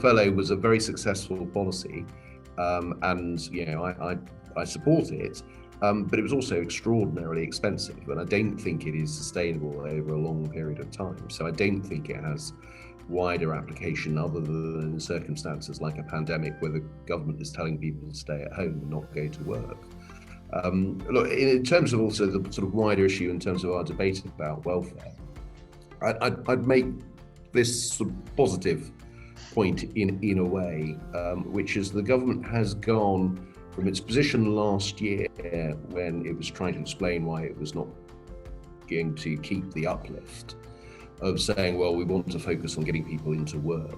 furlough was a very successful policy, and I support it. But it was also extraordinarily expensive, and I don't think it is sustainable over a long period of time. So I don't think it has wider application other than in circumstances like a pandemic where the government is telling people to stay at home and not go to work. Look, in terms of also the sort of wider issue in terms of our debate about welfare, I'd make this sort of positive point in a way, which is the government has gone from its position last year when it was trying to explain why it was not going to keep the uplift, of saying, well, we want to focus on getting people into work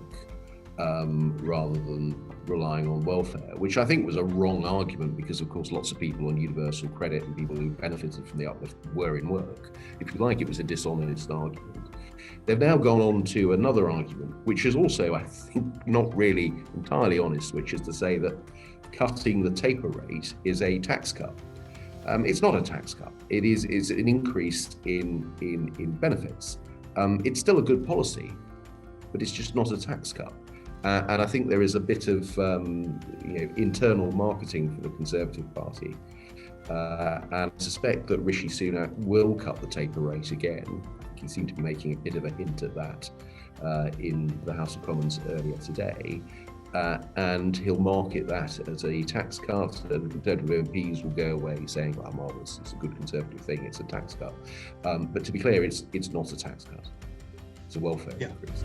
rather than relying on welfare, which I think was a wrong argument because, of course, lots of people on universal credit and people who benefited from the uplift were in work. If you like, it was a dishonest argument. They've now gone on to another argument, which is also, I think, not really entirely honest, which is to say that cutting the taper rate is a tax cut. It's not a tax cut. It is an increase in benefits. It's still a good policy, but it's just not a tax cut. And I think there is a bit of internal marketing for the Conservative Party. And I suspect that Rishi Sunak will cut the taper rate again. He seemed to be making a bit of a hint at that in the House of Commons earlier today. And he'll market that as a tax cut, and Conservative MPs will go away saying, well, marvellous, it's a good Conservative thing, it's a tax cut. But to be clear, it's not a tax cut. It's a welfare increase.